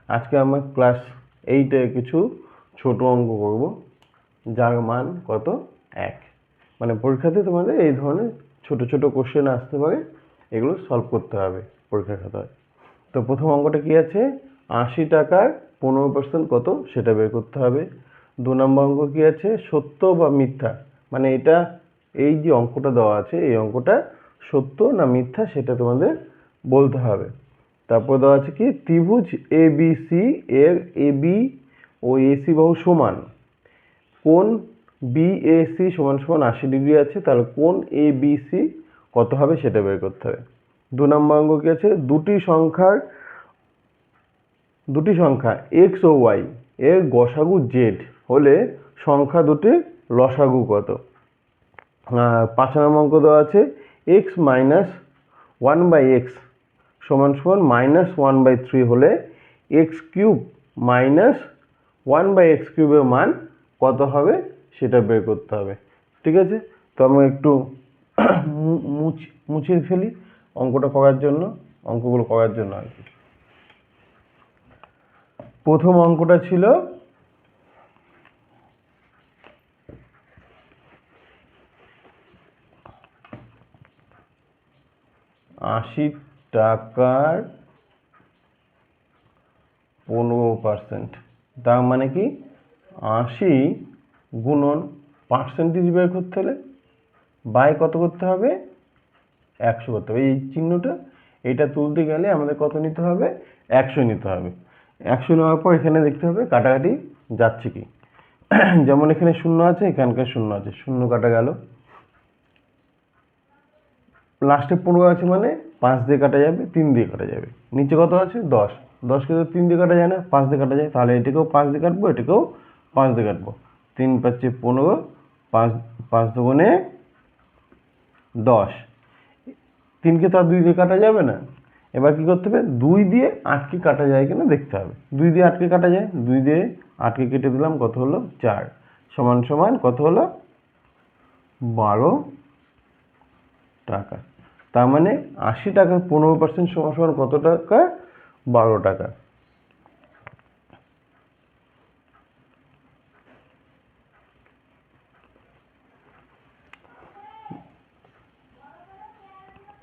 আজকে আমরা ক্লাস 8 কিছু ছোট অঙ্ক করব, যার মান কত 1। মানে পরীক্ষাতে তোমাদের এই ধরনের ছোট ছোট কোশ্চেন আসতে পারে, এগুলো সলভ করতে হবে পরীক্ষার খাতায়। তো প্রথম অঙ্কটা কি আছে, 80 টাকার 15% কত সেটা বের করতে হবে। 2 নম্বর অঙ্ক কি আছে, সত্য বা মিথ্যা, মানে এটা এই যে অঙ্কটা দেওয়া আছে এই অঙ্কটা সত্য না মিথ্যা সেটা তোমাদের বলতে হবে। তারপর দেওয়া আছে কি, ত্রিভুজ ABC এর AB ও AC বাহু সমান, কোণ BAC সমান সমান 80 ডিগ্রি আছে, তাহলে কোণ ABC কত হবে সেটা বের করতে হবে। 2 নম্বর অঙ্ক কি আছে, দুটি সংখ্যা x ও y এর গসাগু z হলে সংখ্যা দুটির লসাগু কত। 5 নম্বর অঙ্ক দেওয়া আছে x মাইনাস 1/x সমান সমান -1/3 হলে x কিউব মাইনাস 1/x কিউবের মান কত হবে সেটা বের করতে হবে। ঠিক আছে, তো আমি একটু মুছে ফেলি অঙ্কটা করার জন্য, অঙ্কগুলো করার জন্য আর কি। প্রথম অঙ্কটা ছিল 80 টাকার 15%, তার মানে কি 80 গুণন পার্সেন্টেজ বের করতে হলে বাই কত করতে হবে, 100 করতে হবে। এই চিহ্নটা এটা তুলতে গেলে আমাদের কত নিতে হবে, 100 নিতে হবে। 100 নেওয়ার পর এখানে দেখতে হবে কাটাকাটি যাচ্ছে কি। যেমন এখানে 0 আছে, এখানকার 0 আছে, 0 কাটা গেল। লাস্টে 15 আছে মানে 5 দিয়ে কাটা যাবে, 3 দিয়ে কাটা যাবে। নিচে কত আছে, 10, 10 কে তো 3 দিয়ে কাটা যায় না, 5 দিয়ে কাটা যায়, তাহলে এটাকেও 5 দিয়ে কাটবো, এটাকেও 5 দিয়ে কাটবো। 3 5 15, 5 দুগুণে 10, 3 কে তো আর 2 দিয়ে কাটা যাবে না। এবার কি করতে হবে, 2 দিয়ে 8 কে কাটা যায় কিনা দেখতে হবে। 2 দিয়ে 8 কে কাটা যায়, 2 দিয়ে 8 কে কেটে দিলাম, কত হলো 4 সমান সমান কত হলো 12 টাকা। তার মানে 80 টাকার 15% সমান সমান কত টাকা, 12 টাকা।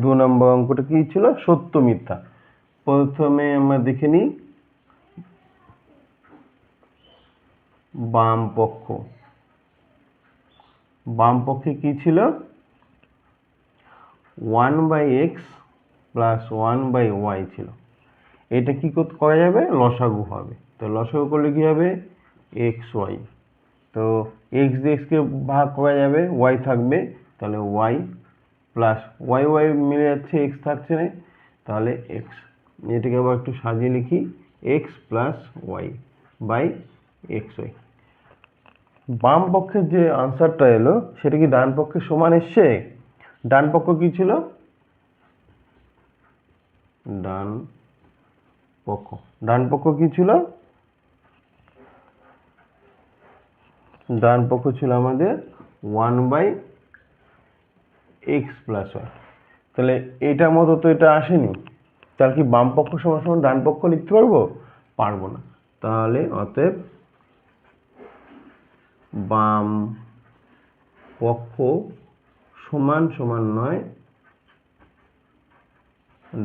দু নম্বর অঙ্কটা কি ছিল, সত্য মিথ্যা। প্রথমে আমরা দেখে নিই বাম পক্ষ। বাম পক্ষে কি ছিল, 1/x প্লাস 1/y ছিল। এটা কি করা যাবে, লসাগু হবে। তো লসাগু করলে কি হবে, xy। তো x দিয়ে x কে ভাগ করা যাবে, y থাকবে, তাহলে y প্লাস y মিলে যাচ্ছে, x থাকছে না, তাহলে x। এটাকে আবার একটু সাজিয়ে লিখি, x plus y by xy। বাম পক্ষের যে আনসারটা এলো সেটা কি ডান পক্ষের সমান এসছে। ডান পক্ষ কি ছিল, ডান পক্ষ কি ছিল, ডান পক্ষ ছিল আমাদের 1/x প্লাস y। তাহলে এটার মতো তো এটা আসেনি, তাহলে কি বাম পক্ষ সমান সমান ডান পক্ষ লিখতে পারবো, পারবো না। তাহলে অতএব বাম পক্ষ সমান সমান নয়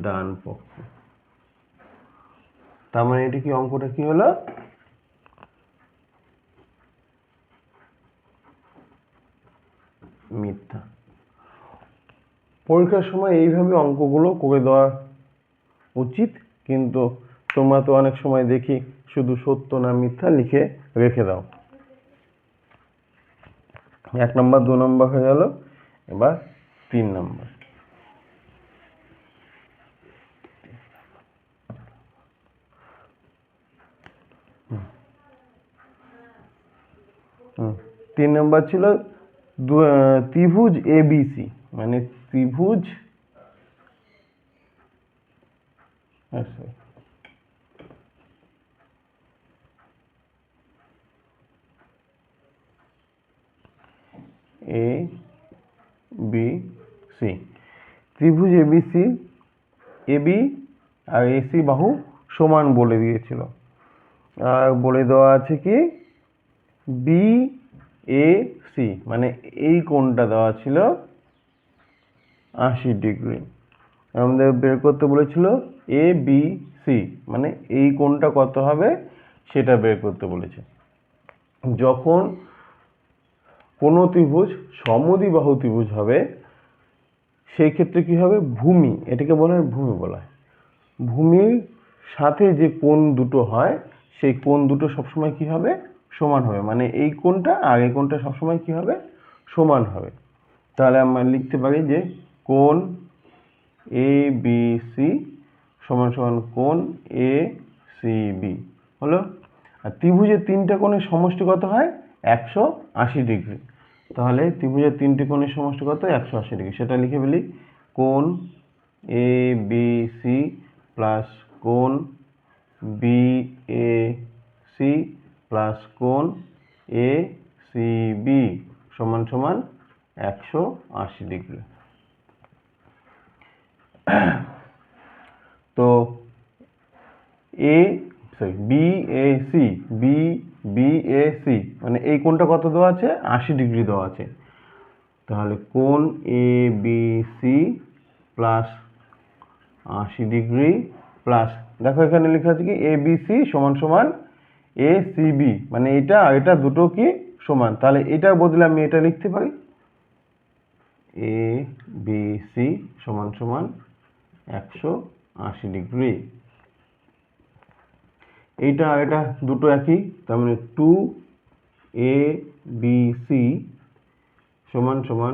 ডান পক্ষ। তার মানে এটা কি, অঙ্কটা কি হলো, মিথ্যা। পরীক্ষার সময় এইভাবে অঙ্কগুলো করে দেওয়া উচিত, কিন্তু তোমরা তো অনেক সময় দেখি শুধু সত্য না মিথ্যা লিখে রেখে দাও। 1 নম্বর 2 নম্বর হয়ে গেল, এবার 3 নম্বর। তিন নম্বর ছিল ত্রিভুজ ABC, মানে ত্রিভুজ ABC, ত্রিভুজ ABC, AB আর AC বাহু সমান বলে দিয়েছিল। আর বলে দেওয়া আছে কি বি এ সি, মানে এই কোণটা দেওয়া ছিল 80 ডিগ্রি। আমাদের বের করতে বলেছিল এ বি সি, মানে এই কোণটা কত হবে সেটা বের করতে বলেছে। যখন কোনো ত্রিভুজ সমদ্বিবাহু ত্রিভুজ হবে সেই ক্ষেত্রে কি হবে, ভূমি, এটাকে বলা হয় ভূমি বলা হয়। ভূমির সাথে যে কোণ দুটো হয় সেই কোণ দুটো সবসময় কি হবে, সমান হবে, মানে এই কোণটা আর এই কোণটা সবসময় কি হবে, সমান হবে। তাহলে আমরা লিখতে পারি যে কোণ এ বি সি সমান সমান কোণ এ সি বি হলো। আর ত্রিভুজের তিনটা কোণের সমষ্টি কত হয়, 180 ডিগ্রি। তাহলে ত্রিভুজের তিনটি কোণের সমষ্টি কত, 180 ডিগ্রি। সেটা লিখে ফেলি, কোণ এ বি সি প্লাস কোণ বি এ সি প্লাস কোণ এ সি বি সমান সমান 180 ডিগ্রি। তো বি এ সি মানে এই কোণটা কত দেওয়া আছে, 80 ডিগ্রি দেওয়া আছে। তাহলে কোণ A B C plus 80 degree plus, দেখো এখানে লেখা আছে কি এ বি সি সমান সমান এ সি বি, মানে এটা আর এটা দুটো কি সমান। তাহলে এটার বদলে আমি এটা লিখতে পারি এ বি সি সমান সমান 180 ডিগ্রি। এইটা আর এটা দুটো একই, তার মানে 2 এ বি সি সমান সমান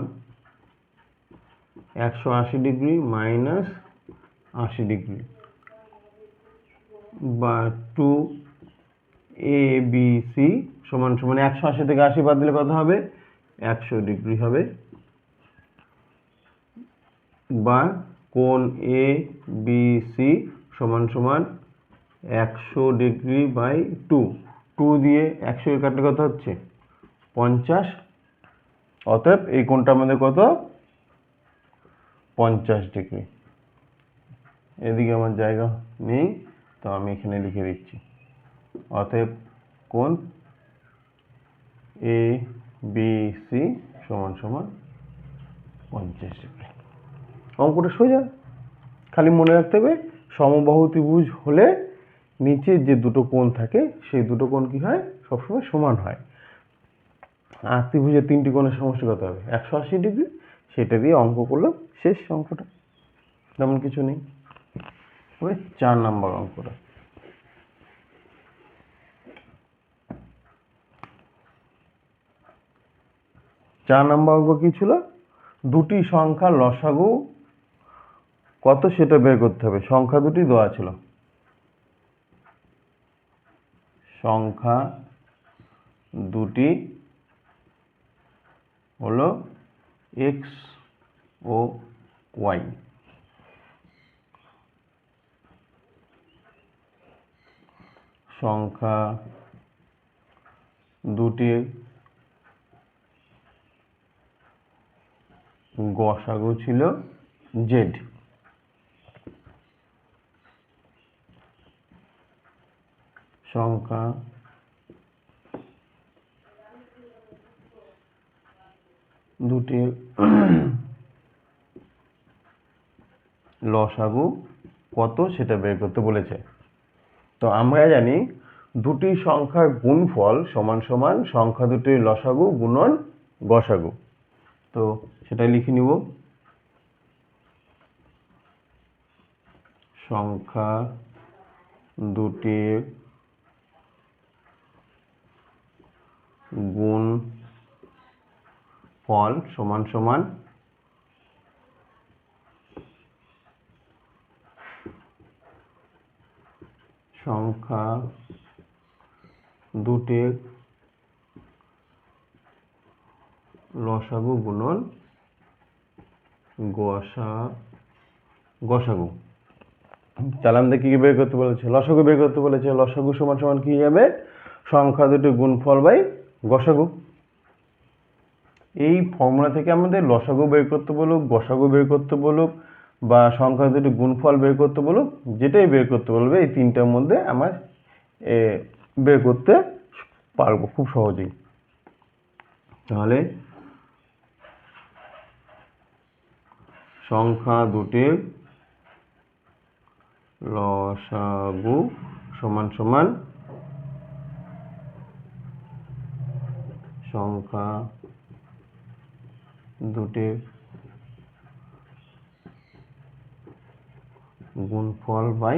180 ডিগ্রি মাইনাস 80 ডিগ্রি, বা 2 এ বি সি সমান সমান 180 থেকে 80 বাদ দিলে কত হবে, 100 ডিগ্রি হবে, বা কোণ এ বি সি সমান সমান 100 ডিগ্রি বাই 2 দিয়ে 100 এর কাটলে কত হচ্ছে 50। অতএব এই কোণটা আমাদের কত, 50 ডিগ্রি। এদিকে আমার জায়গা নেই, তো আমি এখানে লিখে দিচ্ছি। অতএব কোণ এ বি সি সমান সমান 50 ডিগ্রি। অঙ্কটা সোজা, খালি মনে রাখতে হবে সমবাহু ত্রিভুজ হলে নিচে যে দুটো কোণ থাকে সেই দুটো কোণ কি হয়, সবসময় সমান হয়। আর ত্রিভুজের তিনটি কোণের সমষ্টি কত হবে, 180 ডিগ্রি। সেটা দিয়ে অঙ্ক করলাম, শেষ অঙ্কটা, তেমন কিছু নেই। 4 নম্বর অঙ্কটা, অঙ্ক কি ছিল, দুটি সংখ্যার লসাগু কত সেটা বের করতে হবে। সংখ্যা দুটি দেওয়া ছিল, সংখ্যা দুটি হলো এক্স ও ওয়াই। সংখ্যা দুটির গসাগু ছিল জেড। সংখ্যা দুটির লসাগু কত সেটা বের করতে বলেছে। তো আমরা জানি দুটি সংখ্যার গুণফল সমান সমান সংখ্যা দুটির লসাগু গুণন গসাগু। তো সেটা লিখে নিব, সংখ্যা দুটির গুণফল সমান সমান সংখ্যা দুটির লসাগু গুণন গসাগু। তাহলে আমাদের কি বের করতে বলেছে, লসাগু বের করতে বলেছে। লসাগু সমান সমান কি যাবে, সংখ্যা দুটির গুণফল বাই গসাগু। এই ফর্মুলা থেকে আমাদের লসাগু বের করতে বলুক, গসাগু বের করতে বলুক, বা সংখ্যা দুটির গুণফল বের করতে বলুক, যেটাই বের করতে বলবে এই তিনটার মধ্যে আমার বের করতে পারবো খুব সহজেই। তাহলে সংখ্যা দুটির লসাগু সমান সমান সংখ্যা দুটির গুণফল বাই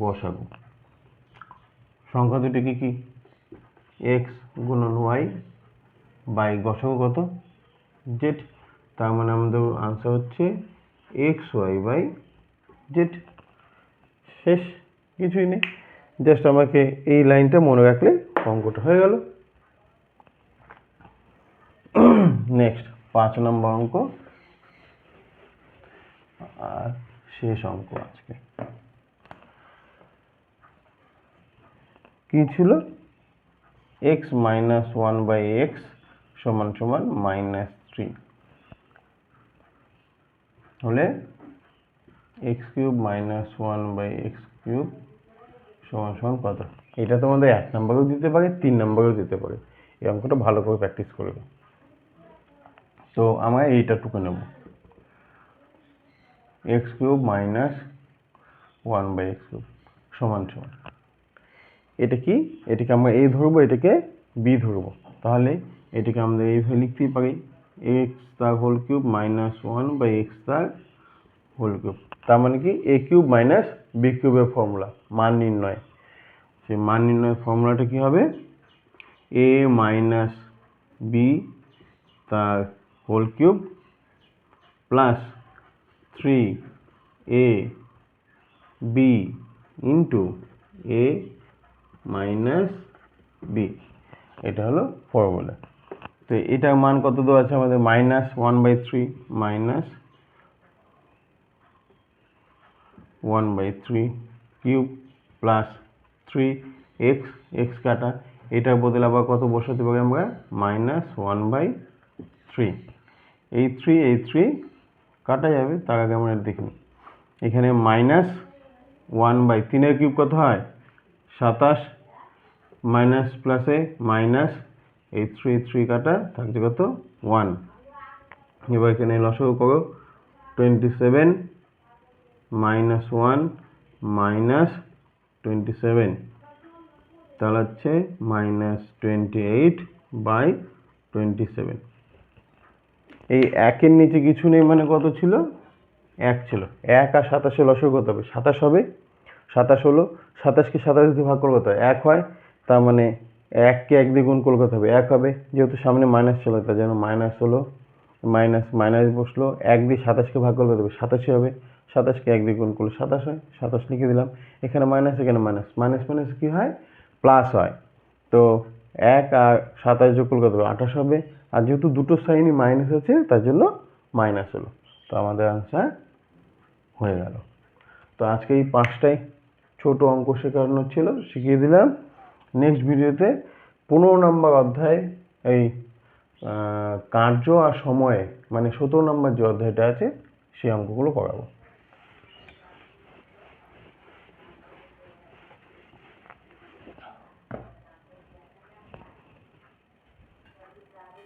গসাগু। সংখ্যা দুটি কি কি? এক্স গুণন ওয়াই বাই গসাগু কত? জেড। তার মানে আমাদের আনসার হচ্ছে এক্স ওয়াই বাই জেড। শেষ, কিছুই নেই, জাস্ট আমাকে এই লাইনটা মনে রাখলে অঙ্কটা হয়ে গেল। নেক্সট 5 নম্বর অঙ্ক আর শেষ অঙ্ক আজকে। কি ছিল? X minus one by x সমান সমান -3 হলে x cube minus one by x cube সমান সমান কত? এটা তোমাদের 1 নম্বরেও দিতে পারে, 3 নম্বরেও দিতে পারে। এই অঙ্কটা ভালো করে প্র্যাকটিস করবে। তো আমরা এইটাটুকু নেব, x cube minus one by x cube সমান সমান, এটা কি? এটাকে আমরা এ ধরবো, এটাকে বি ধরবো। তাহলে এটাকে আমরা এইভাবে লিখতেই পারি, এক্স তার whole cube minus one by x তার হোল কিউব। তার মানে কি? এ কিউব মাইনাস বি কিউবের ফর্মুলা, মান নির্ণয়। সেই মান নির্ণয়ের ফর্মুলাটা কি হবে? এ মাইনাস বি তার whole cube plus 3 a b into a minus b, এটা হলো ফর্মুলা। তো এটার মান কত দেওয়া আছে আমাদের? -1/3 minus 1/3 cube plus 3x, x কাটা, এটার বদলে আবার কত বসাতে পারি আমরা? -1/3। এই 3 কাটা যাবে, তার আগে আমরা দেখি এখানে -1/3 কিউব কত হয়? 27 মাইনাস প্লাসে মাইনাস, এই 3 কাটা থাকছে কত? 1। এবার এখানে লসাগু করো, 27 মাইনাস 1 মাইনাস 27, তাহলে হচ্ছে -28/27। এই একের নিচে কিছু নেই মানে কত ছিল? 1 ছিল। 1 আর 27 লসাগু কত হবে? 27 হবে। 27 হলো, 27কে 27 দিয়ে ভাগ করলে কত হয়? 1 হয়। তার মানে 1কে 1 দিয়ে গুণ করলে কত হবে? 1 হবে। যেহেতু সামনে মাইনাস ছিল তার জন্য মাইনাস হলো, মাইনাস মাইনাস বসলো, 1 দিয়ে 27কে ভাগ করলে কত হবে? 27 হবে। 27কে 1 দিয়ে গুণ করলে 27 হয়, 27 লিখে দিলাম। এখানে মাইনাস, এখানে মাইনাস, মাইনাস মাইনাস কি হয়? প্লাস হয়। তো 1 আর 27 যোগ করলে কত হবে? 28 হবে। আর যেহেতু দুটো সাইনই মাইনাস আছে তার জন্য মাইনাস হলো। তো আমাদের আনসার হয়ে গেল। তো আজকে এই 5টাই ছোট অঙ্ক শেখানো ছিল, শিখিয়ে দিলাম। নেক্সট ভিডিওতে 15 নম্বর অধ্যায়, এই কার্য আর সময়ে, মানে 17 নম্বর যে অধ্যায়টা আছে সেই অঙ্কগুলো করাবো।